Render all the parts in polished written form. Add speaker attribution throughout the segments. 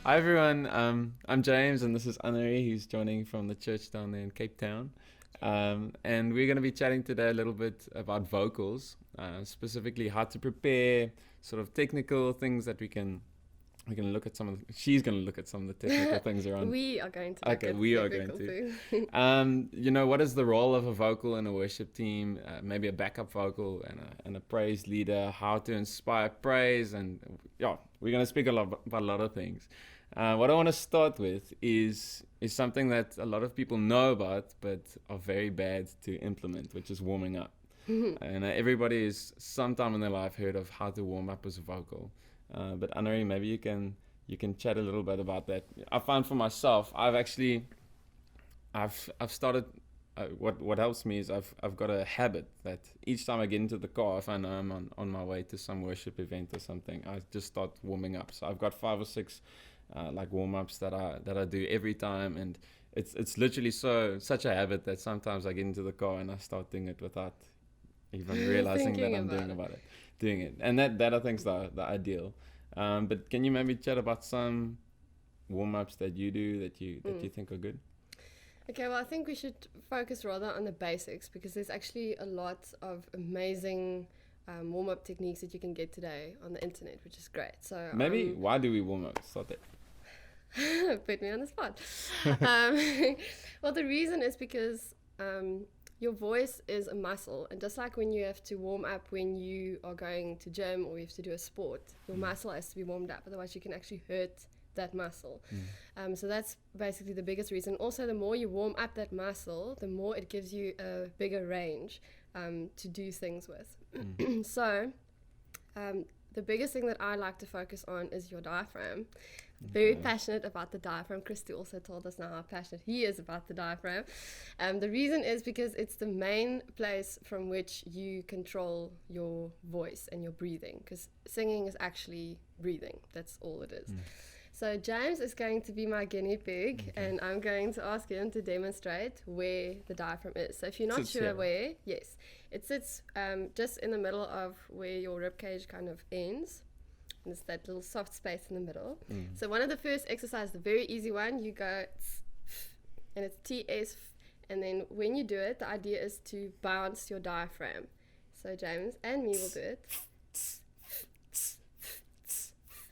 Speaker 1: Hi everyone, I'm James and this is Annerie who's joining from the church down there in Cape Town. And we're going to be chatting today a little bit about vocals, specifically how to prepare, sort of technical things that we can look at she's going to look at some of the technical things around.
Speaker 2: We are going to look
Speaker 1: Okay,
Speaker 2: at
Speaker 1: we are
Speaker 2: technical
Speaker 1: going
Speaker 2: too.
Speaker 1: What is the role of a vocal in a worship team, maybe a backup vocal and a praise leader, how to inspire praise, and yeah, we're going to speak about a lot of things. What I want to start with is something that a lot of people know about but are very bad to implement, which is warming up. And everybody has sometime in their life heard of how to warm up as a vocal. But Annerie, maybe you can chat a little bit about that. I found for myself, I've started. What helps me is I've got a habit that each time I get into the car, if I know I'm on my way to some worship event or something, I just start warming up. So I've got 5 or 6 like warm ups that I do every time, and it's literally such a habit that sometimes I get into the car and I start doing it without even realizing that I'm doing it, and that I think is the ideal. But can you maybe chat about some warm-ups that you do that you think are good?
Speaker 2: Okay, well, I think we should focus rather on the basics, because there's actually a lot of amazing warm-up techniques that you can get today on the internet, which is great. So
Speaker 1: maybe why do we warm up? Start there.
Speaker 2: Put me on the spot. Well, the reason is because your voice is a muscle, and just like when you have to warm up when you are going to gym or you have to do a sport, your muscle has to be warmed up, otherwise you can actually hurt that muscle. So that's basically the biggest reason. Also, the more you warm up that muscle, the more it gives you a bigger range to do things with. So the biggest thing that I like to focus on is your diaphragm. Very passionate about the diaphragm. Christy also told us now how passionate he is about the diaphragm. The reason is because it's the main place from which you control your voice and your breathing, because singing is actually breathing. That's all it is. So James is going to be my guinea pig, and I'm going to ask him to demonstrate where the diaphragm is. So if you're not sure where, yes, it sits just in the middle of where your ribcage kind of ends. And it's that little soft space in the middle. So one of the first exercises, the very easy one, you go and it's TS, and then when you do it, the idea is to bounce your diaphragm. So James and me will do it.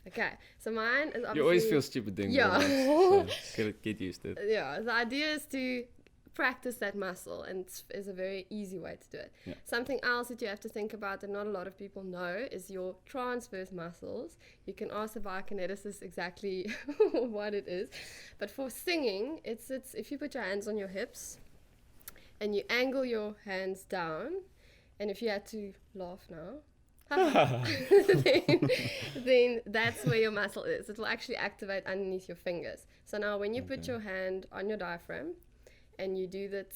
Speaker 2: Okay, so mine is obviously...
Speaker 1: You always feel stupid doing
Speaker 2: that.
Speaker 1: So get used to it.
Speaker 2: Yeah, the idea is to practice that muscle, and is a very easy way to do it. Something else that you have to think about that not a lot of people know is your transverse muscles. You can ask the biokineticist exactly what it is, but for singing, it's if you put your hands on your hips and you angle your hands down, and if you had to laugh now, then that's where your muscle is. It will actually activate underneath your fingers. So now when you put your hand on your diaphragm and you do that,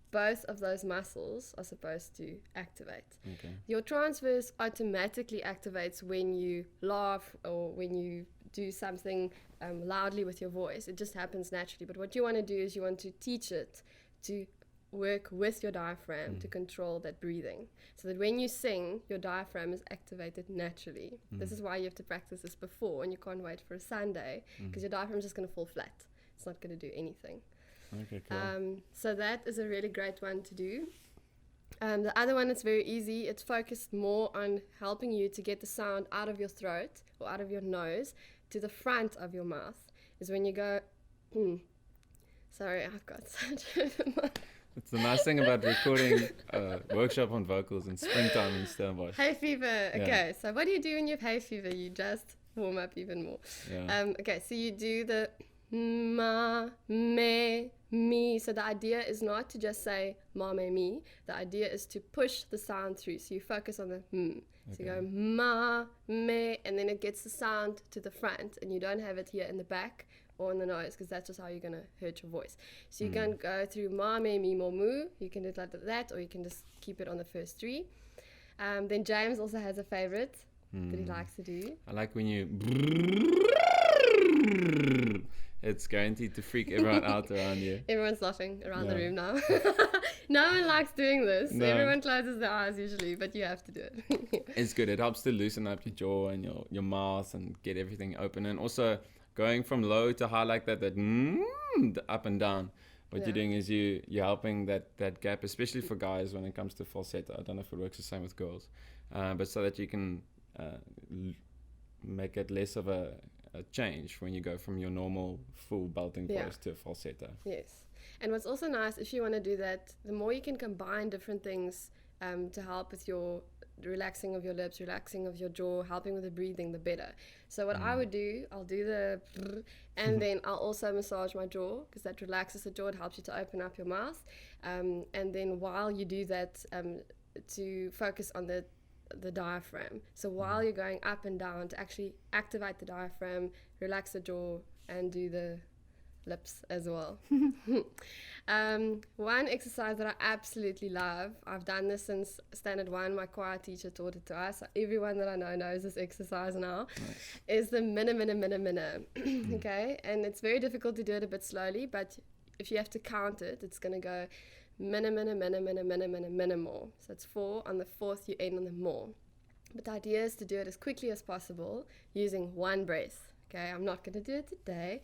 Speaker 2: both of those muscles are supposed to activate. Your transverse automatically activates when you laugh or when you do something loudly with your voice. It just happens naturally. But what you want to do is you want to teach it to work with your diaphragm to control that breathing, so that when you sing, your diaphragm is activated naturally. This is why you have to practice this before, and you can't wait for a Sunday, because your diaphragm is just going to fall flat. It's not going to do anything.
Speaker 1: Okay, cool.
Speaker 2: So that is a really great one to do. The other one is very easy. It's focused more on helping you to get the sound out of your throat or out of your nose to the front of your mouth. Is when you go, Sorry, I've got such a...
Speaker 1: It's the nice thing about recording a workshop on vocals in springtime in Stellenbosch.
Speaker 2: Hay fever. Okay, so what do you do when you have hay fever? You just warm up even more. Okay, so you do the ma, me, me. So the idea is not to just say ma, me, me. The idea is to push the sound through. So you focus on the So you go ma, me, and then it gets the sound to the front, and you don't have it here in the back or in the nose, because that's just how you're going to hurt your voice. So you can go through ma, me, me, mo, moo. You can do it like that, or you can just keep it on the first 3. Then James also has a favorite that he likes to do.
Speaker 1: I like when you... It's guaranteed to freak everyone out around you.
Speaker 2: Everyone's laughing around the room now. No one likes doing this. No. Everyone closes their eyes usually, but you have to do it.
Speaker 1: It's good. It helps to loosen up your jaw and your mouth and get everything open. And also going from low to high like that, up and down. What you're doing is you're helping that gap, especially for guys when it comes to falsetto. I don't know if it works the same with girls, but so that you can make it less of a change when you go from your normal full belting voice to a falsetto.
Speaker 2: Yes. And what's also nice, if you want to do that, the more you can combine different things to help with your relaxing of your lips, relaxing of your jaw, helping with the breathing, the better. So what I would do, I'll do the and then I'll also massage my jaw, because that relaxes the jaw. It helps you to open up your mouth. And then while you do that, to focus on the diaphragm. So while you're going up and down, to actually activate the diaphragm, relax the jaw, and do the lips as well. One exercise that I absolutely love, I've done this since standard 1, my choir teacher taught it to us, so everyone that I know knows this exercise now, is the minna. Okay, and it's very difficult to do it a bit slowly, but if you have to count it, it's going to go minna more. So it's 4, on the 4th you end on the more. But the idea is to do it as quickly as possible using one breath. Okay, I'm not going to do it today.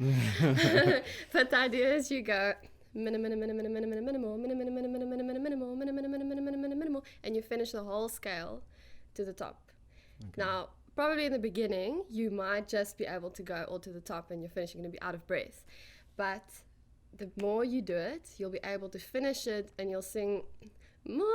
Speaker 2: But the idea is you go minimal, and you finish the whole scale to the top. Now, probably in the beginning, you might just be able to go all to the top and you're finishing, going to be out of breath. But the more you do it, you'll be able to finish it and you'll sing more,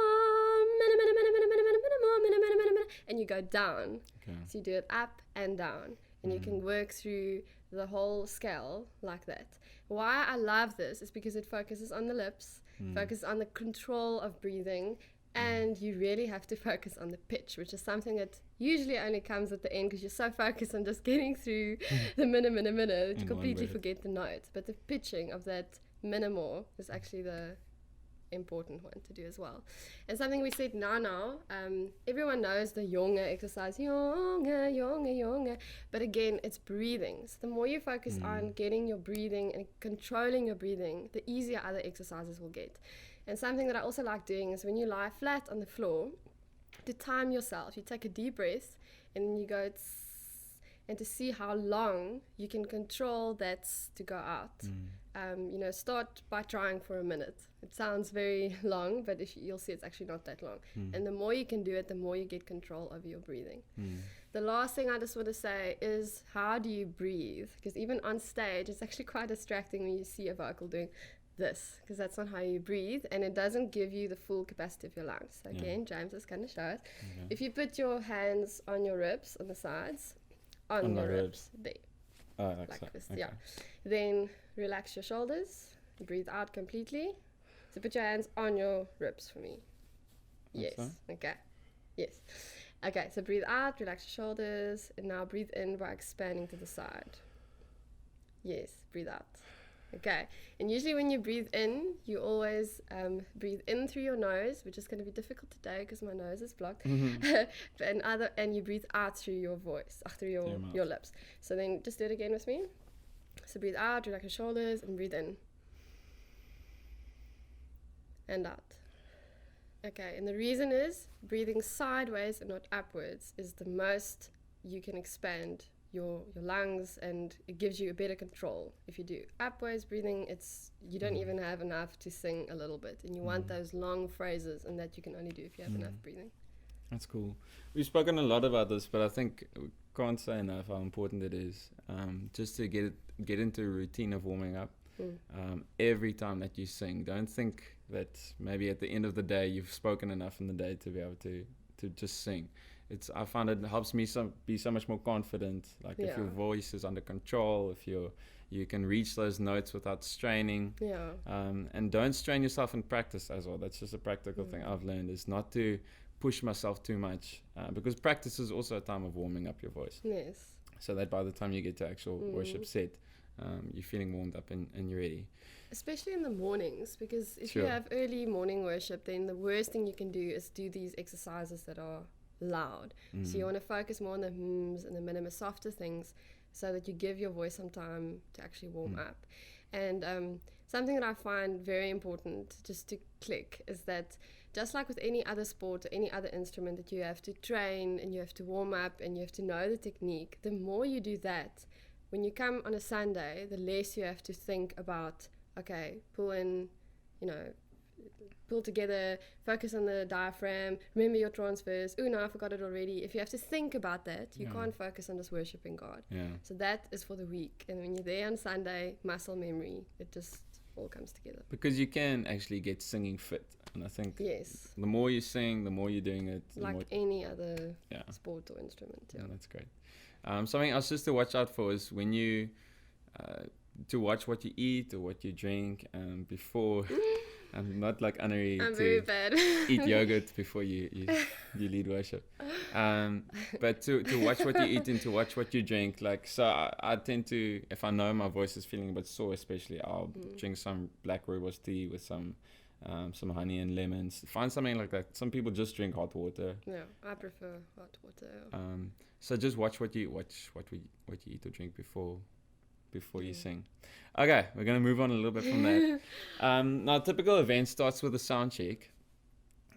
Speaker 2: and you go down. So you do it up and down. And you can work through the whole scale like that. Why I love this is because it focuses on the lips, focuses on the control of breathing, and you really have to focus on the pitch, which is something that usually only comes at the end because you're so focused on just getting through the minna that you completely forget the notes. But the pitching of that minna more is actually the important one to do as well. And something we said now, everyone knows the jonge exercise, jonge, but again, it's breathing. So the more you focus on getting your breathing and controlling your breathing, the easier other exercises will get. And something that I also like doing is when you lie flat on the floor, to time yourself, you take a deep breath and you go and to see how long you can control that to go out. Start by trying for a minute. It sounds very long, but you'll see it's actually not that long. And the more you can do it, the more you get control over your breathing. The last thing I just want to say is, how do you breathe? Because even on stage, it's actually quite distracting when you see a vocal doing this, because that's not how you breathe, and it doesn't give you the full capacity of your lungs. So again, James is going to show us. If you put your hands on your ribs, on the sides, on your ribs, there.
Speaker 1: Oh,
Speaker 2: like this, yeah. Then relax your shoulders, breathe out completely. So put your hands on your ribs for me. Yes. Okay. Yes. Okay, so breathe out, relax your shoulders, and now breathe in by expanding to the side. Yes, breathe out. Okay, and usually when you breathe in, you always breathe in through your nose, which is going to be difficult today because my nose is blocked. And you breathe out through your voice, through your lips. So then just do it again with me. So breathe out, relax your shoulders, and breathe in. And out. Okay, and the reason is breathing sideways and not upwards is the most you can expand your lungs, and it gives you a better control. If you do upwards breathing, you don't even have enough to sing a little bit, and you want those long phrases, and that you can only do if you have enough breathing.
Speaker 1: That's cool. We've spoken a lot about this, but I think we can't say enough how important it is just to get into a routine of warming up. Every time that you sing, don't think that maybe at the end of the day you've spoken enough in the day to be able to just sing. I find it helps me be so much more confident. Like if your voice is under control, if you can reach those notes without straining. And don't strain yourself in practice as well. That's just a practical thing I've learned, is not to push myself too much, because practice is also a time of warming up your voice.
Speaker 2: Yes.
Speaker 1: So that by the time you get to actual worship set, you're feeling warmed up and you're ready.
Speaker 2: Especially in the mornings, because if you have early morning worship, then the worst thing you can do is do these exercises that are loud. So you want to focus more on the hms and the minima softer things, so that you give your voice some time to actually warm up. And something that I find very important just to click is that just like with any other sport or any other instrument that you have to train and you have to warm up and you have to know the technique, the more you do that, when you come on a Sunday, the less you have to think about, okay, pull in, pull together, focus on the diaphragm, remember your transfers. Oh, no, I forgot it already. If you have to think about that, you can't focus on just worshiping God.
Speaker 1: Yeah.
Speaker 2: So that is for the week. And when you're there on Sunday, muscle memory, it just all comes together.
Speaker 1: Because you can actually get singing fit. And I think
Speaker 2: yes,
Speaker 1: the more you sing, the more you're doing it.
Speaker 2: Like any other sport or instrument.
Speaker 1: Yeah, that's great. Something else just to watch out for is when you, to watch what you eat or what you drink before. I'm not like Annerie
Speaker 2: I'm very bad.
Speaker 1: Eat yogurt before you lead worship. But to watch what you eat and to watch what you drink. Like, so I tend to, if I know my voice is feeling a bit sore especially, I'll drink some black rooibos tea with some honey and lemons. Find something like that. Some people just drink hot water.
Speaker 2: Yeah, I prefer hot water.
Speaker 1: So just watch what you eat or drink before you sing. Okay, we're going to move on a little bit from that. Now, a typical event starts with a sound check,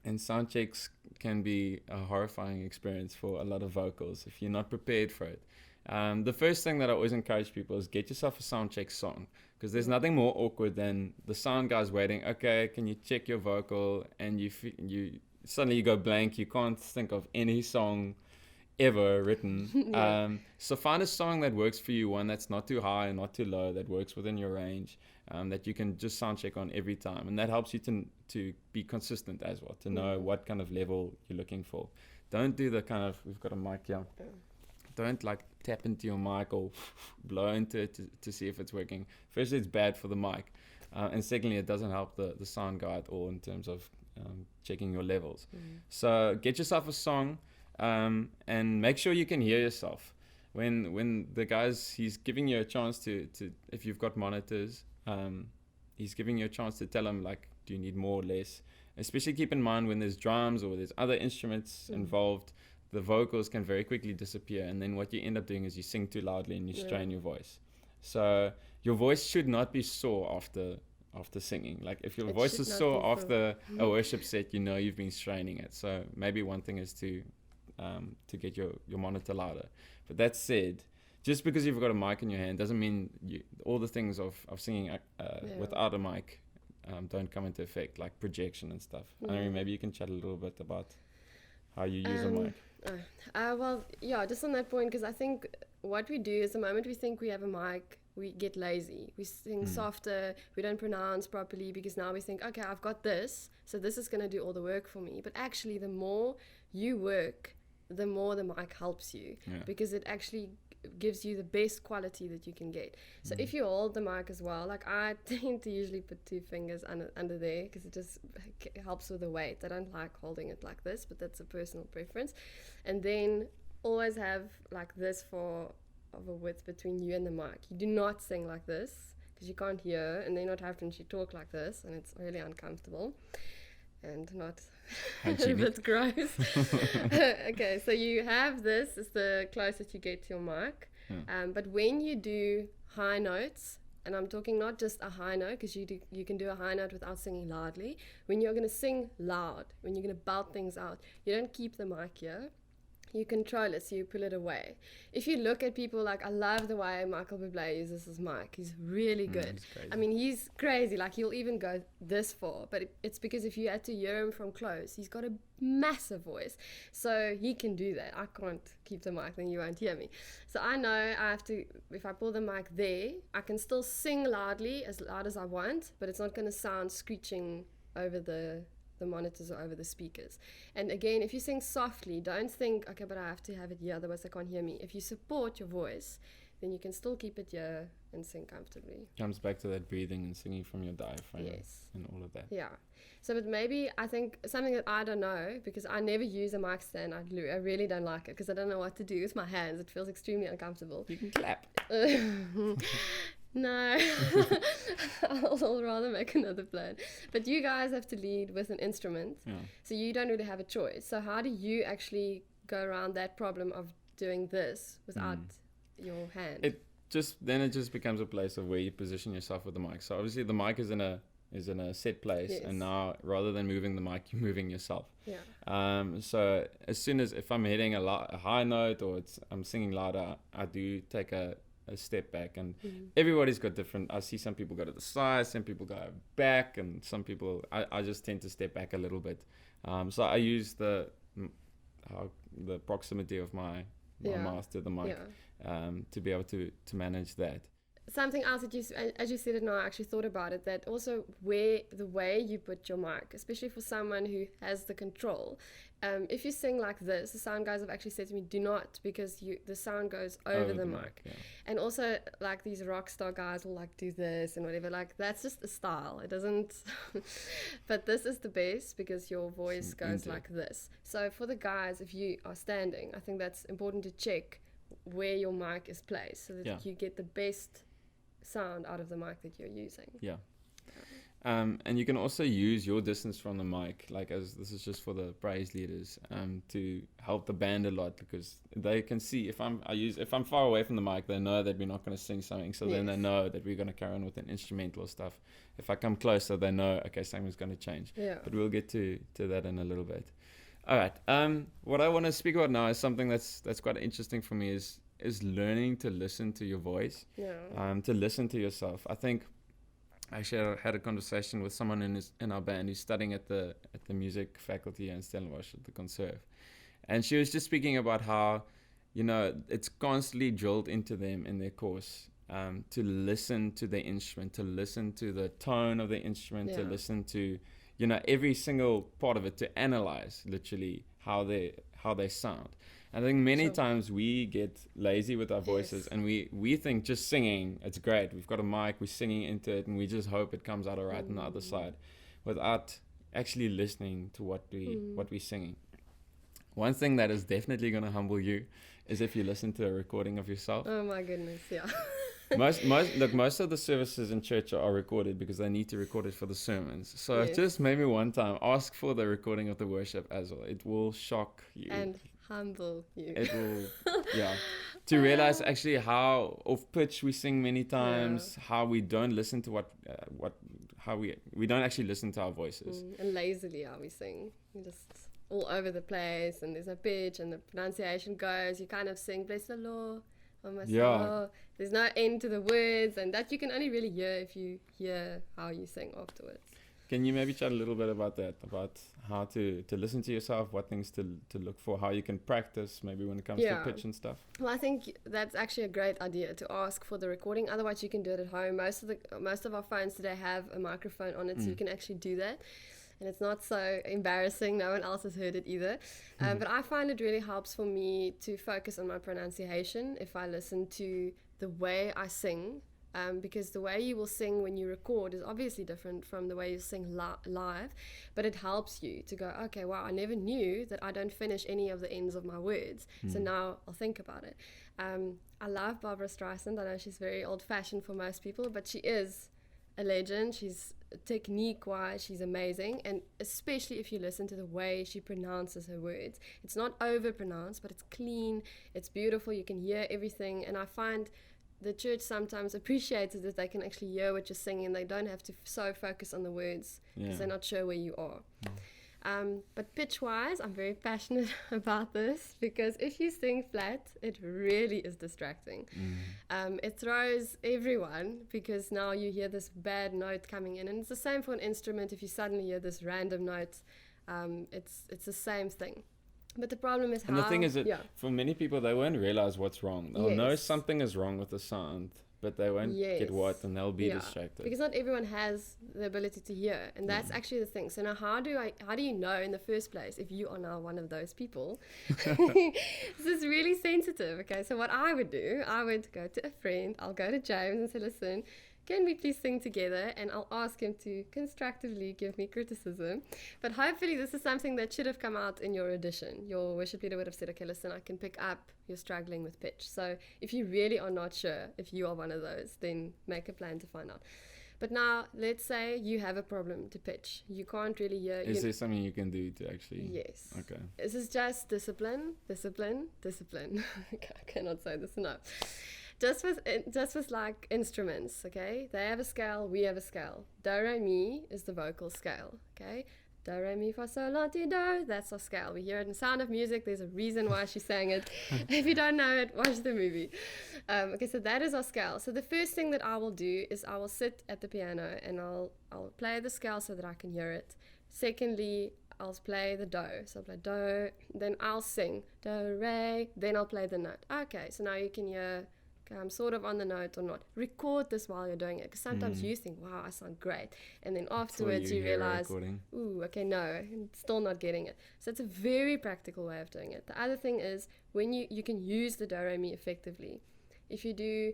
Speaker 1: and sound checks can be a horrifying experience for a lot of vocals if you're not prepared for it. The first thing that I always encourage people is get yourself a sound check song, because there's nothing more awkward than the sound guy's waiting. Okay, can you check your vocal? And you suddenly you go blank. You can't think of any song ever written. So find a song that works for you, one that's not too high and not too low, that works within your range, that you can just sound check on every time, and that helps you to be consistent as well, to know what kind of level you're looking for. Don't do the kind of, we've got a mic here, don't like tap into your mic or blow into it to see if it's working. Firstly, it's bad for the mic, and secondly, it doesn't help the sound guy at all in terms of checking your levels. So get yourself a song, and make sure you can hear yourself. When the guys, he's giving you a chance to if you've got monitors, he's giving you a chance to tell him, like, do you need more or less? Especially keep in mind when there's drums or there's other instruments involved, the vocals can very quickly disappear, and then what you end up doing is you sing too loudly and you strain your voice. So your voice should not be sore after singing. Like, if your voice is sore after a worship set, you've been straining it. So maybe one thing is to get your monitor louder. But that said, just because you've got a mic in your hand doesn't mean all the things of singing without a mic don't come into effect, like projection and stuff. Annerie, maybe you can chat a little bit about how you use a mic.
Speaker 2: Well, yeah, just on that point, because I think what we do is the moment we think we have a mic, we get lazy. We sing softer, we don't pronounce properly, because now we think, okay, I've got this, so this is going to do all the work for me. But actually, the more you work, the more the mic helps you, because it actually gives you the best quality that you can get. So if you hold the mic as well, like I tend to usually put 2 fingers under there, because it just helps with the weight. I don't like holding it like this, but that's a personal preference. And then always have like this of a width between you and the mic. You do not sing like this, because you can't hear, and then what happens, you talk like this, and it's really uncomfortable and not a bit gross. Okay, so you have this is the closest you get to your mic. But when you do high notes, and I'm talking not just a high note, because you can do a high note without singing loudly. When you're going to sing loud, when you're going to belt things out, you don't keep the mic here. You control it, so you pull it away. If you look at people, like, I love the way Michael Bublé uses his mic. He's really good. I mean, he's crazy. Like, he'll even go this far. But it's because if you had to hear him from close, he's got a massive voice. So he can do that. I can't keep the mic, then you won't hear me. So I know I have to, if I pull the mic there, I can still sing loudly, as loud as I want, but it's not going to sound screeching over the monitors or over the speakers. And again, if you sing softly, don't think, okay, but I have to have it here, otherwise they can't hear me. If you support your voice, then you can still keep it here and sing comfortably.
Speaker 1: Comes back to that breathing and singing from your diaphragm and all of that.
Speaker 2: Yeah. So, but maybe I think something that I don't know, because I never use a mic stand. I really don't like it, because I don't know what to do with my hands. It feels extremely uncomfortable.
Speaker 1: You can clap.
Speaker 2: No, I'll rather make another plan. But you guys have to lead with an instrument, so you don't really have a choice. So how do you actually go around that problem of doing this without your hand?
Speaker 1: It just becomes a place of where you position yourself with the mic. So obviously the mic is in a set place, and now rather than moving the mic, you're moving yourself. So as soon as if I'm hitting a high note or I'm singing louder, I do take a a step back, and everybody's got different. I see some people go to the side, some people go back, and some people I just tend to step back a little bit. So I use the proximity of my mouth to the mic to be able to manage that.
Speaker 2: Something else that as you said it now, I actually thought about it, that also the way you put your mic, especially for someone who has the control. If you sing like this, the sound guys have actually said to me, do not, because the sound goes over the mic. Yeah. And also, like, these rock star guys will like do this and whatever, like, that's just a style. It doesn't, but this is the best because your voice goes like this. So for the guys, if you are standing, I think that's important to check where your mic is placed so that you get the best sound out of the mic that you're using. Yeah.
Speaker 1: And you can also use your distance from the mic, like, as this is just for the praise leaders, to help the band a lot, because they can see if I'm far away from the mic, they know that we're not going to sing something, so then they know that we're going to carry on with an instrumental stuff. If I come closer, they know, okay, something's going to change. Yeah. But we'll get to that in a little bit. All right. What I want to speak about now is something that's quite interesting for me is learning to listen to your voice. Yeah. To listen to yourself. I think actually I had a conversation with someone in our band who's studying at the music faculty in Stellenbosch at the Conserve, and she was just speaking about how, you know, it's constantly drilled into them in their course to listen to the instrument, to listen to the tone of the instrument, to listen to, you know, every single part of it, to analyze literally how they sound. I think many times we get lazy with our voices, and we think just singing, it's great. We've got a mic, we're singing into it, and we just hope it comes out all right on the other side, without actually listening to what we're singing. One thing that is definitely going to humble you is if you listen to a recording of yourself.
Speaker 2: Oh my goodness, yeah.
Speaker 1: most of the services in church are recorded because they need to record it for the sermons. So just maybe one time ask for the recording of the worship as well. It will shock you. And
Speaker 2: humble you.
Speaker 1: It will, to realize actually how off pitch we sing many times, how we don't listen to how we don't actually listen to our voices.
Speaker 2: And lazily how we sing. We just all over the place, and there's no pitch, and the pronunciation goes. You kind of sing, bless the Lord, there's no end to the words, and that you can only really hear if you hear how you sing afterwards.
Speaker 1: Can you maybe chat a little bit about that, about how to listen to yourself, what things to look for, how you can practice maybe when it comes to pitch and stuff?
Speaker 2: Well, I think that's actually a great idea, to ask for the recording. Otherwise, you can do it at home. Most of our phones today have a microphone on it, so you can actually do that. And it's not so embarrassing. No one else has heard it either. But I find it really helps for me to focus on my pronunciation if I listen to the way I sing. Because the way you will sing when you record is obviously different from the way you sing live, but it helps you to go, okay, wow, I never knew that I don't finish any of the ends of my words, so now I'll think about it. I love Barbara Streisand. I know she's very old-fashioned for most people, but she is a legend. She's technique-wise, she's amazing, and especially if you listen to the way she pronounces her words. It's not over-pronounced, but it's clean, it's beautiful, you can hear everything, and I find the church sometimes appreciates it, that they can actually hear what you're singing. They don't have to so focus on the words because they're not sure where you are. But pitch-wise, I'm very passionate about this, because if you sing flat, it really is distracting. It throws everyone, because now you hear this bad note coming in, and it's the same for an instrument. If you suddenly hear this random note, it's the same thing. But the problem is
Speaker 1: and the thing is that for many people, they won't realize what's wrong. They'll know something is wrong with the sound, but they won't get what, and they'll be distracted.
Speaker 2: Because not everyone has the ability to hear, and that's actually the thing. So now how do you know in the first place if you are now one of those people? This is really sensitive, okay? So what I would do, I would go to a friend, I'll go to James and say, listen, can we please sing together? And I'll ask him to constructively give me criticism. But hopefully this is something that should have come out in your audition. Your worship leader would have said, okay, listen, I can pick up, you're struggling with pitch. So if you really are not sure if you are one of those, then make a plan to find out. But now, let's say you have a problem to pitch. You can't really hear.
Speaker 1: Is there something you can do to actually?
Speaker 2: Yes.
Speaker 1: Okay.
Speaker 2: This is just discipline. I cannot say this enough. Just with like instruments, okay? They have a scale, we have a scale. Do, re, mi is the vocal scale, okay? do, re, mi, fa, sol, la, ti, do. That's our scale. We hear it in Sound of Music. There's a reason why she sang it. If you don't know it, watch the movie. Okay, so that is our scale. So the first thing that I will do is I will sit at the piano and I'll play the scale so that I can hear it. Secondly, I'll play the do. So I'll play do, then I'll sing do, re, then I'll play the note. Okay, so now you can hear, okay, I'm sort of on the note or not. Record this while you're doing it, because sometimes you think, wow, I sound great. And then afterwards you realize, ooh, okay, no, I'm still not getting it. So it's a very practical way of doing it. The other thing is when you can use the do, re, mi effectively. If you do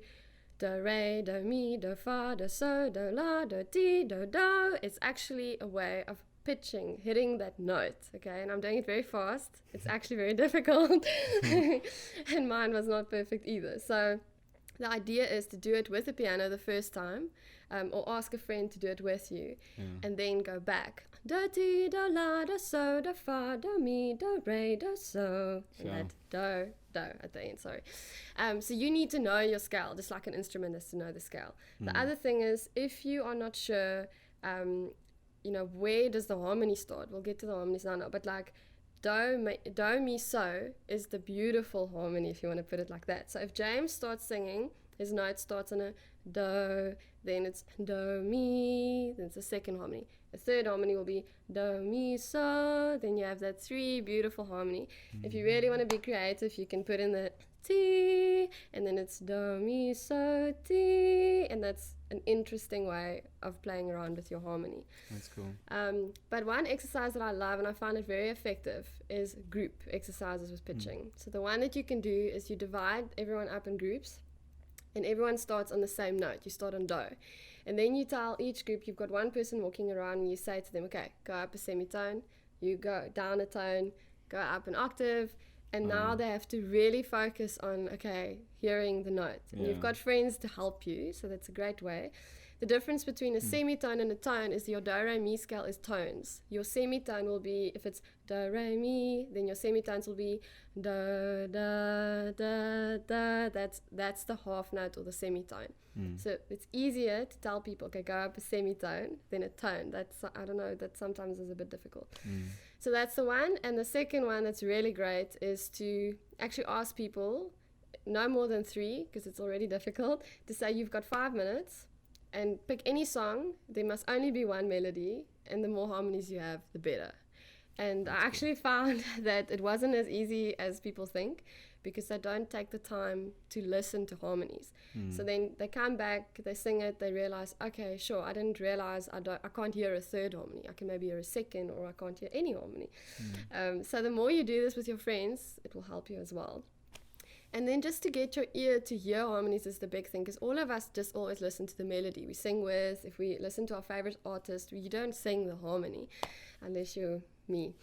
Speaker 2: do, re, do, mi, do, fa, do, so, do, la, do, ti, do, do, it's actually a way of pitching, hitting that note, okay? And I'm doing it very fast. It's actually very difficult. And mine was not perfect either. So the idea is to do it with the piano the first time, or ask a friend to do it with you, and then go back. Do, ti, do, la, do, so, do, fa, do, mi, do, re, do, so. And that do at the end, sorry. So you need to know your scale, just like an instrument has to know the scale. The other thing is, if you are not sure, you know, where does the harmony start? We'll get to the harmonies now, but like do, mi, so is the beautiful harmony, if you want to put it like that. So if James starts singing, his note starts on a do, then it's do, mi, then it's a second harmony. The third harmony will be do, mi, so, then you have that 3 beautiful harmony. If you really want to be creative, you can put in the ti, and then it's do, mi, so, ti, and that's an interesting way of playing around with your harmony.
Speaker 1: That's cool.
Speaker 2: But one exercise that I love and I find it very effective is group exercises with pitching. So the one that you can do is you divide everyone up in groups and everyone starts on the same note. You start on do. And then you tell each group, you've got one person walking around and you say to them, okay, go up a semitone, you go down a tone, go up an octave, and now they have to really focus on, okay, hearing the note. And you've got friends to help you, so that's a great way. The difference between a semitone and a tone is your do, re, mi scale is tones. Your semitone will be, if it's do, re, mi, then your semitones will be do, da, da, da. That's the half note or the semitone. So it's easier to tell people, okay, go up a semitone than a tone. That's, I don't know, that sometimes is a bit difficult. So that's the one. And the second one that's really great is to actually ask people, no more than 3, because it's already difficult, to say you've got 5 minutes and pick any song. There must only be one melody, and the more harmonies you have, the better. And I actually found that it wasn't as easy as people think, because they don't take the time to listen to harmonies. So then they come back, they sing it, they realize, okay, sure, I didn't realize I can't hear a third harmony. I can maybe hear a second, or I can't hear any harmony. So the more you do this with your friends, it will help you as well. And then just to get your ear to hear harmonies is the big thing, because all of us just always listen to the melody. We sing with, if we listen to our favorite artist, you don't sing the harmony unless you're me.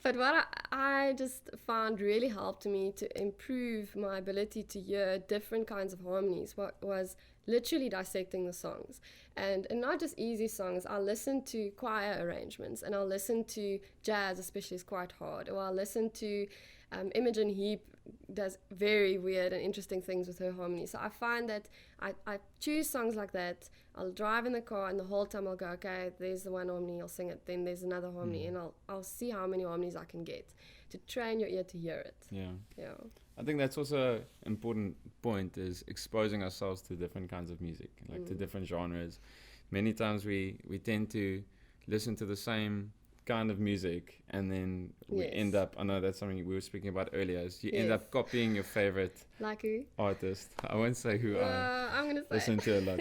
Speaker 2: But what I just found really helped me to improve my ability to hear different kinds of harmonies was literally dissecting the songs. And not just easy songs. I'll listen to choir arrangements, and I'll listen to jazz, especially is quite hard, or I'll listen to Imogen Heap does very weird and interesting things with her harmony. So I find that I choose songs like that. I'll drive in the car, and the whole time I'll go, okay, there's the one harmony, I'll sing it. Then there's another harmony, and I'll see how many harmonies I can get to train your ear to hear it. Yeah.
Speaker 1: I think that's also an important point, is exposing ourselves to different kinds of music, like to different genres. Many times we tend to listen to the same kind of music, and then we end up, I know that's something we were speaking about earlier, is you end up copying your favorite
Speaker 2: like who?
Speaker 1: Artist. I won't say who
Speaker 2: I'm gonna say
Speaker 1: listen to a lot.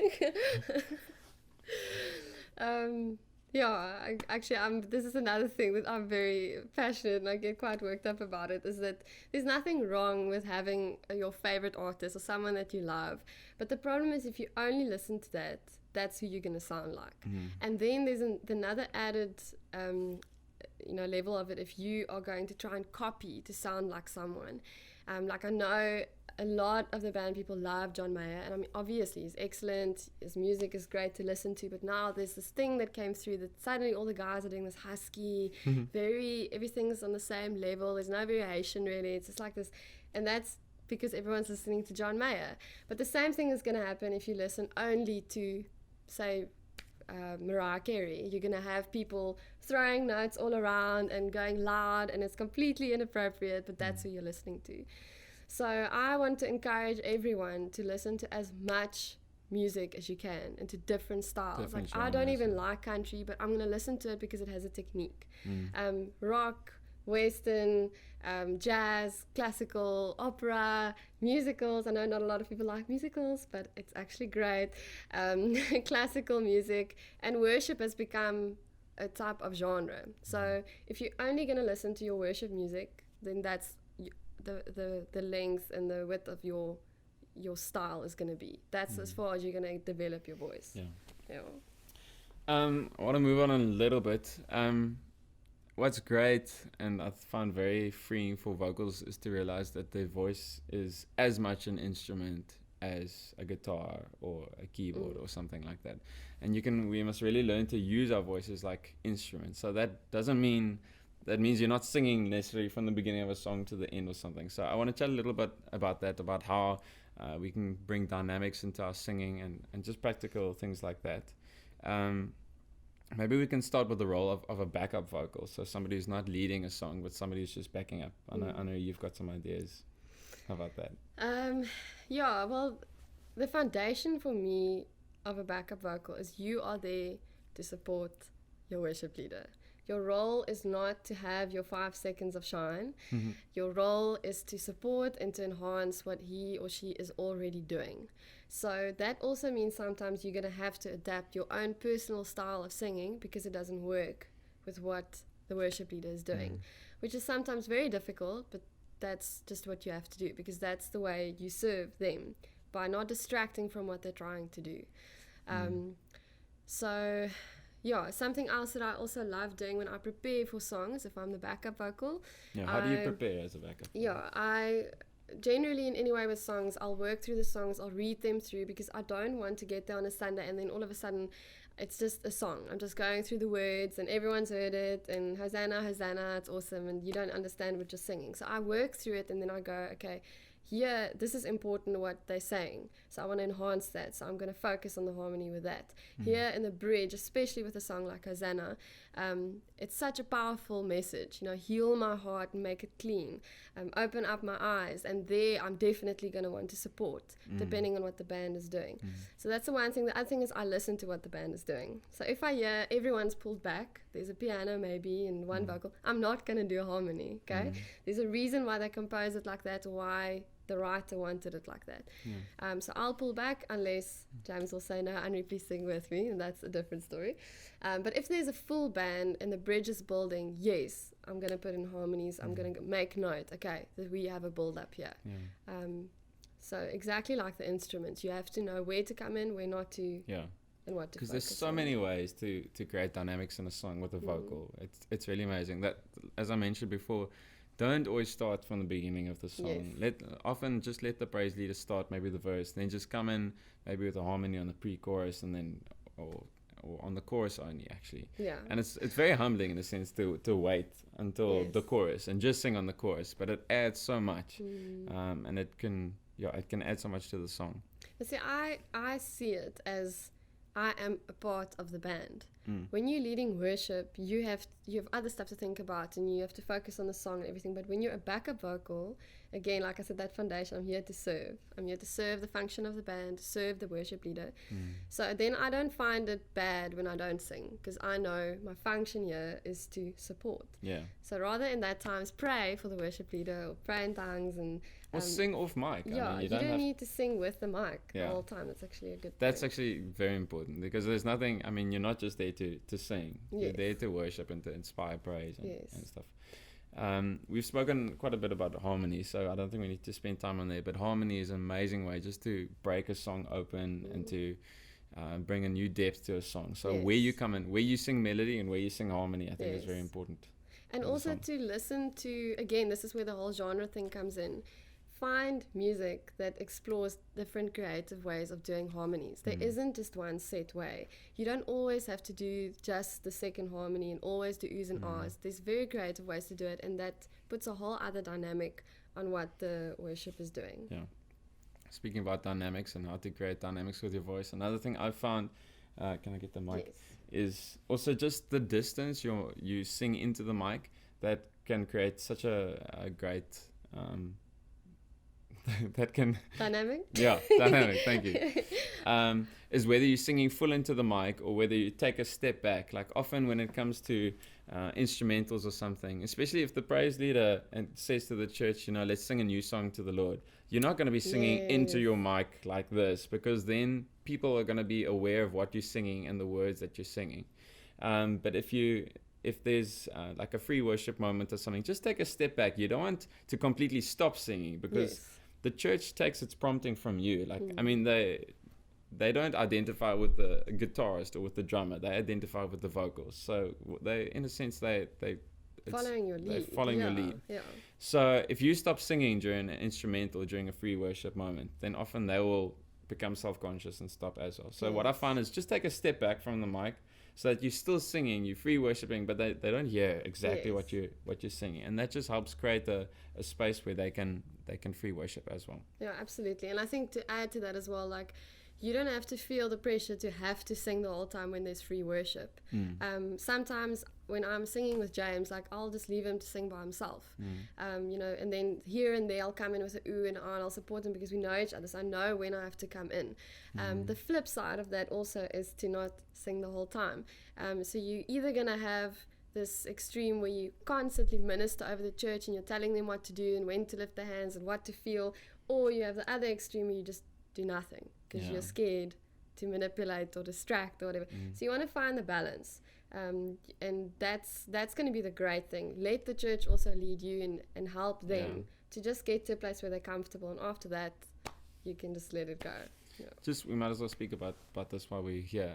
Speaker 2: This is another thing that I'm very passionate and I get quite worked up about it, is that there's nothing wrong with having your favorite artist or someone that you love, but the problem is if you only listen to that, that's who you're going to sound like. And then there's another added level of it, if you are going to try and copy to sound like someone. Like I know a lot of the band people love John Mayer, and I mean obviously he's excellent, his music is great to listen to, but now there's this thing that came through that suddenly all the guys are doing this husky, everything's on the same level, there's no variation really, it's just like this, and that's because everyone's listening to John Mayer. But the same thing is going to happen if you listen only to, say, Mariah Carey. You're going to have people throwing notes all around and going loud, and it's completely inappropriate, but that's who you're listening to. So I want to encourage everyone to listen to as much music as you can, and to different styles. Like, I don't even like country, but I'm going to listen to it because it has a technique. Rock, Western, jazz, classical, opera, musicals. I know not a lot of people like musicals, but it's actually great. Classical music, and worship has become a type of genre. So if you're only going to listen to your worship music, then that's the length and the width of your style is going to be. That's as far as you're going to develop your voice.
Speaker 1: I want to move on a little bit. What's great, and I find very freeing for vocals, is to realize that their voice is as much an instrument as a guitar or a keyboard or something like that. And we must really learn to use our voices like instruments. So that means you're not singing necessarily from the beginning of a song to the end or something. So I want to chat a little bit about that, about how we can bring dynamics into our singing and just practical things like that. Maybe we can start with the role of a backup vocal. So somebody who's not leading a song, but somebody who's just backing up. I know you've got some ideas. How about that?
Speaker 2: Well, the foundation for me of a backup vocal is you are there to support your worship leader. Your role is not to have your 5 seconds of shine. Your role is to support and to enhance what he or she is already doing. So that also means sometimes you're going to have to adapt your own personal style of singing because it doesn't work with what the worship leader is doing, which is sometimes very difficult, but that's just what you have to do, because that's the way you serve them, by not distracting from what they're trying to do. So something else that I also love doing when I prepare for songs, if I'm the backup vocal.
Speaker 1: How do you prepare as a backup?
Speaker 2: I generally, in any way with songs, I'll work through the songs, I'll read them through, because I don't want to get there on a Sunday and then all of a sudden it's just a song. I'm just going through the words and everyone's heard it and Hosanna, Hosanna, it's awesome, and you don't understand what you're singing. So I work through it and then I go, okay, here, this is important what they're saying, so I want to enhance that, so I'm going to focus on the harmony with that. Here in the bridge, especially with a song like Hosanna, it's such a powerful message, heal my heart and make it clean, open up my eyes, and there I'm definitely going to want to support depending on what the band is doing. So that's the one thing. The other thing is I listen to what the band is doing. So if I hear everyone's pulled back, there's a piano maybe and one vocal, I'm not going to do a harmony, okay? There's a reason why they compose it like that, or why the writer wanted it like that. So I'll pull back unless James will say, no, Annerie, please sing with me, and that's a different story. But if there's a full band and the bridge is building, yes, I'm going to put in harmonies. I'm going to make note, okay, that we have a build up here. So exactly like the instruments, you have to know where to come in, where not to, and what to focus on.
Speaker 1: Because there's so many ways to create dynamics in a song with a vocal. It's really amazing. That, as I mentioned before, don't always start from the beginning of the song. Often just let the praise leader start maybe the verse, then just come in maybe with a harmony on the pre-chorus, and then or on the chorus only, actually. And it's very humbling in a sense to wait until the chorus and just sing on the chorus, but it adds so much, and it can add so much to the song.
Speaker 2: But see, I see it as I am a part of the band. When you're leading worship, you have other stuff to think about, and you have to focus on the song and everything. But when you're a backup vocal, again, like I said, that foundation, I'm here to serve. I'm here to serve the function of the band, to serve the worship leader. So then I don't find it bad when I don't sing, because I know my function here is to support. So rather in that times, pray for the worship leader, or pray in tongues, and
Speaker 1: or sing off mic.
Speaker 2: You don't need to sing with the mic the whole time. That's actually a good thing.
Speaker 1: That's actually very important, because there's nothing, you're not just there to sing. You're there to worship and to inspire praise and stuff. We've spoken quite a bit about harmony, so I don't think we need to spend time on there, but harmony is an amazing way just to break a song open and to bring a new depth to a song. So where you come in, where you sing melody and where you sing harmony, I think is very important.
Speaker 2: And also to listen to, again, this is where the whole genre thing comes in. Find music that explores different creative ways of doing harmonies. There isn't just one set way. You don't always have to do just the second harmony and always do oohs and ahs. There's very creative ways to do it, and that puts a whole other dynamic on what the worship is doing.
Speaker 1: Speaking about dynamics and how to create dynamics with your voice, another thing I found can I get the mic?
Speaker 2: Yes.
Speaker 1: Is also just the distance you sing into the mic that can create such a great that can
Speaker 2: Dynamic?
Speaker 1: dynamic, thank you. Is whether you're singing full into the mic or whether you take a step back. Like often when it comes to instrumentals or something, especially if the praise leader says to the church, let's sing a new song to the Lord, you're not going to be singing into your mic like this, because then people are going to be aware of what you're singing and the words that you're singing. But if there's like a free worship moment or something, just take a step back. You don't want to completely stop singing, because the church takes its prompting from you. Like, I mean, they don't identify with the guitarist or with the drummer. They identify with the vocals. So they, in a sense, they're
Speaker 2: following your lead.
Speaker 1: They're following your lead.
Speaker 2: Yeah.
Speaker 1: So if you stop singing during an instrumental, during a free worship moment, then often they will become self-conscious and stop as well. So what I find is just take a step back from the mic, so that you're still singing, you're free worshiping, but they don't hear exactly what you're singing, and that just helps create a space where they can free worship as well.
Speaker 2: Yeah, absolutely. And I think to add to that as well, like, you don't have to feel the pressure to have to sing the whole time when there's free worship. Sometimes when I'm singing with James, like, I'll just leave him to sing by himself. And then here and there I'll come in with a ooh and ah, and I'll support him because we know each other, so I know when I have to come in. The flip side of that also is to not sing the whole time. So you're either going to have this extreme where you constantly minister over the church and you're telling them what to do and when to lift their hands and what to feel, or you have the other extreme where you just do nothing because you're scared to manipulate or distract or whatever. So you want to find the balance, and that's going to be the great thing. Let the church also lead you and help them to just get to a place where they're comfortable, and after that you can just let it go.
Speaker 1: Just, we might as well speak about this while we're here.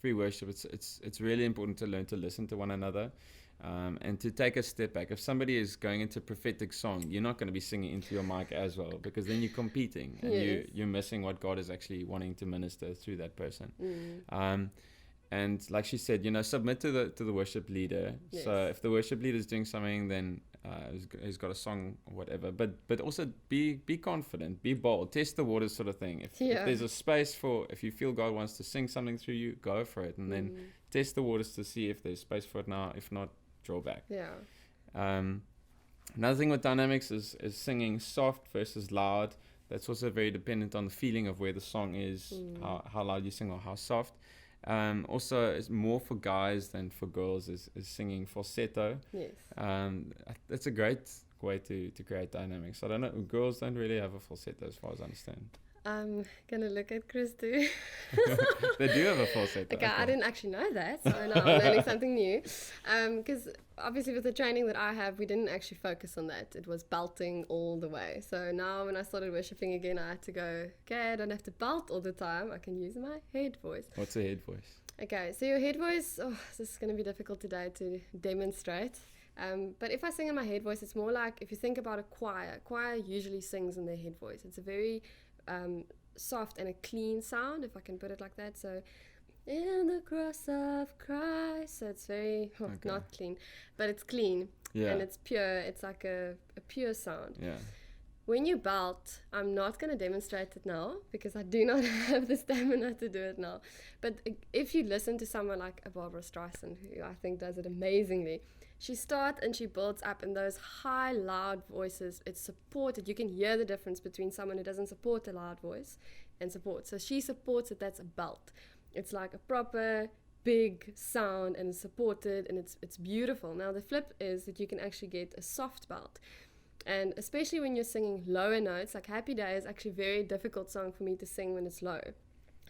Speaker 1: Free worship, it's really important to learn to listen to one another, and to take a step back. If somebody is going into prophetic song, you're not going to be singing into your mic as well, because then you're competing and you're missing what God is actually wanting to minister through that person. And like she said, submit to the worship leader. So if the worship leader is doing something, then he's got a song or whatever, but also be confident, be bold, test the waters sort of thing. If there's a space if you feel God wants to sing something through you, go for it, and then test the waters to see if there's space for it now. If not, draw back. Another thing with dynamics is singing soft versus loud. That's also very dependent on the feeling of where the song is, how loud you sing or how soft. Also, it's more for guys than for girls is singing falsetto. That's a great way to create dynamics. I don't know, girls don't really have a falsetto as far as I understand.
Speaker 2: I'm gonna look at Chris too.
Speaker 1: They do have a falsetto.
Speaker 2: Okay, I didn't actually know that, so now I'm learning something new. Because obviously with the training that I have, we didn't actually focus on that. It was belting all the way. So now when I started worshiping again, I had to go, okay, I don't have to belt all the time. I can use my head voice.
Speaker 1: What's a head voice?
Speaker 2: Okay, so your head voice, this is going to be difficult today to demonstrate. But if I sing in my head voice, it's more like if you think about a choir usually sings in their head voice. It's a very soft and a clean sound, if I can put it like that. So, in the cross of Christ. So it's very not clean, but it's clean and it's pure. It's like a pure sound. When you belt, I'm not going to demonstrate it now because I do not have the stamina to do it now. But if you listen to someone like a Barbara Streisand, who I think does it amazingly, she starts and she builds up in those high, loud voices. It's supported. You can hear the difference between someone who doesn't support a loud voice and supports. So she supports it. That's a belt. It's like a proper, big sound, and it's supported, and it's beautiful. Now, the flip is that you can actually get a soft belt. And especially when you're singing lower notes, like Happy Day is actually a very difficult song for me to sing when it's low.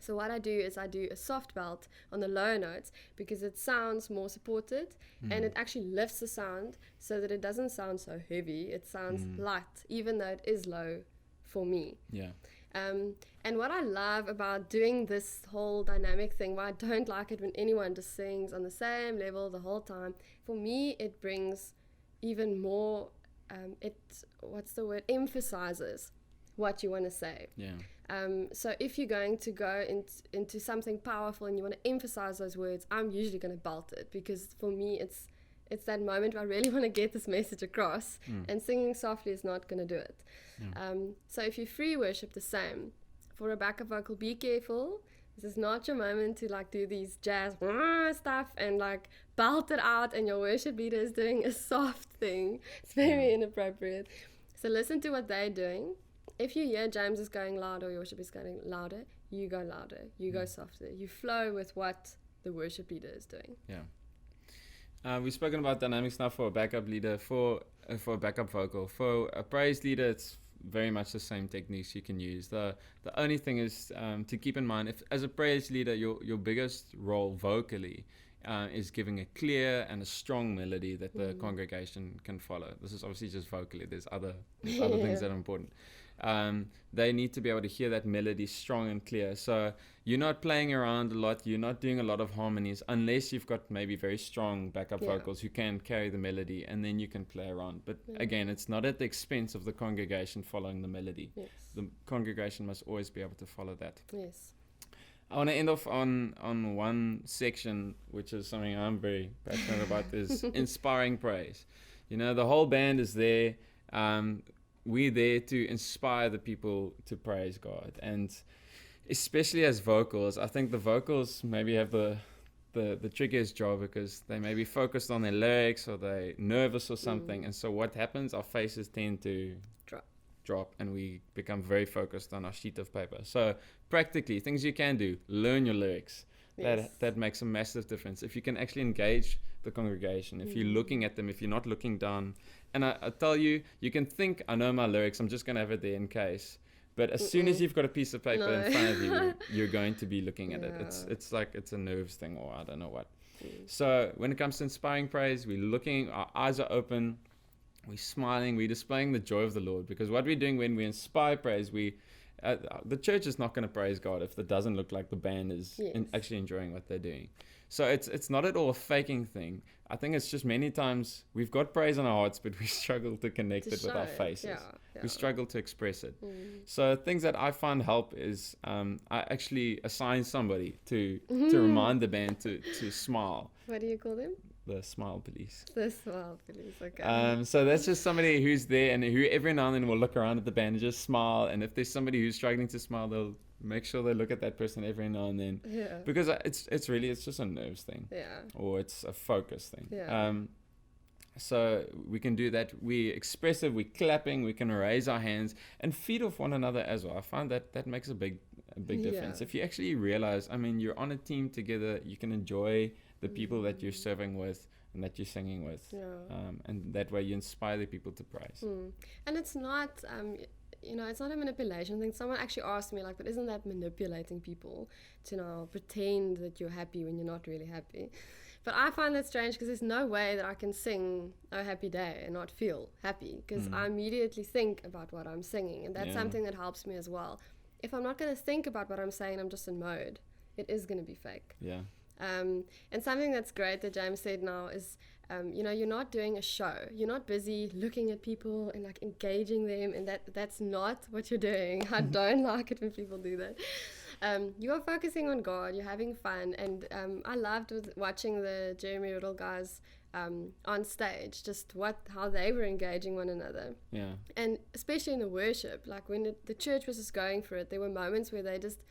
Speaker 2: So what I do is I do a soft belt on the lower notes because it sounds more supported and it actually lifts the sound so that it doesn't sound so heavy. It sounds light, even though it is low for me. And what I love about doing this whole dynamic thing, why I don't like it when anyone just sings on the same level the whole time, for me it brings even more, emphasizes what you want to say. So if you're going to go into something powerful and you want to emphasize those words, I'm usually going to belt it, because for me it's that moment where I really want to get this message across, and singing softly is not going to do it. So if you free worship, the same. For a backup vocal, be careful This is not your moment to like do these jazz stuff and like belt it out, and your worship leader is doing a soft thing. It's very inappropriate. So listen to what they're doing. If you hear James is going louder or your worship is going louder, you go louder, you go softer. You flow with what the worship leader is doing.
Speaker 1: Yeah. We've spoken about dynamics now for a backup leader, for a backup vocal. For a praise leader, it's very much the same techniques you can use. The only thing is to keep in mind, if as a praise leader, your biggest role vocally is giving a clear and a strong melody that the congregation can follow. This is obviously just vocally. There's other things that are important. They need to be able to hear that melody strong and clear. So you're not playing around a lot. You're not doing a lot of harmonies unless you've got maybe very strong backup vocals who can carry the melody, and then you can play around. But again, it's not at the expense of the congregation following the melody.
Speaker 2: Yes.
Speaker 1: The congregation must always be able to follow that.
Speaker 2: Yes.
Speaker 1: I want to end off on one section, which is something I'm very passionate about, is inspiring praise. You know, the whole band is there. We're there to inspire the people to praise God. And especially as vocals, I think the vocals maybe have the trickiest job, because they may be focused on their lyrics or they're nervous or something. And so what happens, our faces tend to drop and we become very focused on our sheet of paper. So practically, things you can do: learn your lyrics. Yes. That makes a massive difference. If you can actually engage the congregation, if you're looking at them, if you're not looking down. And I tell you, you can think, I know my lyrics, I'm just going to have it there in case. But as soon as you've got a piece of paper in front of you, you're going to be looking at it. It's like it's a nerves thing, or I don't know what. So when it comes to inspiring praise, we're looking, our eyes are open, we're smiling, we're displaying the joy of the Lord. Because what we're doing when we inspire praise, the church is not going to praise God if it doesn't look like the band is actually enjoying what they're doing. So it's not at all a faking thing. I think it's just many times we've got praise in our hearts, but we struggle to connect it with our faces. We struggle to express it. So things that I find help is I actually assign somebody to remind the band to smile.
Speaker 2: What do you call them?
Speaker 1: The smile police.
Speaker 2: The smile police, okay.
Speaker 1: So that's just somebody who's there and who every now and then will look around at the band and just smile. And if there's somebody who's struggling to smile, they'll make sure they look at that person every now and then. Yeah. Because it's just a nerves thing. Yeah. Or it's a focus thing. Yeah. So we can do that. We're expressive, we're clapping, we can raise our hands and feed off one another as well. I find that makes a big difference. If you actually realize, I mean, you're on a team together, you can enjoy the people that you're serving with and that you're singing with. Yeah. And that way you inspire the people to praise.
Speaker 2: And it's not, it's not a manipulation thing. Someone actually asked me, like, but isn't that manipulating people to now pretend that you're happy when you're not really happy? But I find that strange, because there's no way that I can sing "Oh Happy Day" and not feel happy, because I immediately think about what I'm singing, and that's something that helps me as well. If I'm not going to think about what I'm saying, I'm just in mode, it is going to be fake.
Speaker 1: Yeah.
Speaker 2: And something that's great that James said now is, you're not doing a show. You're not busy looking at people and like engaging them, and that's not what you're doing. I don't like it when people do that. You are focusing on God. You're having fun, and I loved watching the Jeremy Riddle guys on stage, just how they were engaging one another.
Speaker 1: Yeah. And
Speaker 2: especially in the worship, like when the church was just going for it, there were moments where they just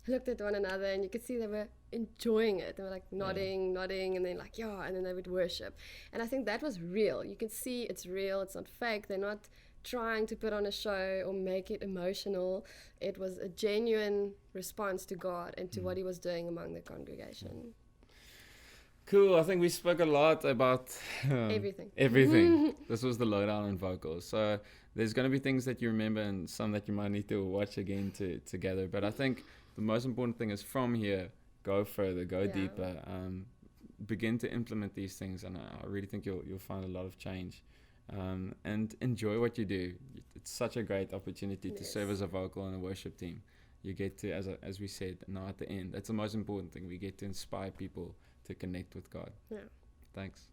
Speaker 2: looked at one another and you could see they were enjoying it. They were like nodding, and then like, and then they would worship. And I think that was real. You could see it's real. It's not fake. They're not trying to put on a show or make it emotional. It was a genuine response to God and to what he was doing among the congregation.
Speaker 1: Cool. I think we spoke a lot about
Speaker 2: everything.
Speaker 1: This was the lowdown on vocals. So there's going to be things that you remember and some that you might need to watch again to gather. But I think the most important thing is from here, go further, go deeper, begin to implement these things. And I really think you'll find a lot of change. And enjoy what you do. It's such a great opportunity to serve as a vocal in a worship team. You get to, as we said, now at the end, that's the most important thing. We get to inspire people to connect with God.
Speaker 2: Yeah.
Speaker 1: Thanks.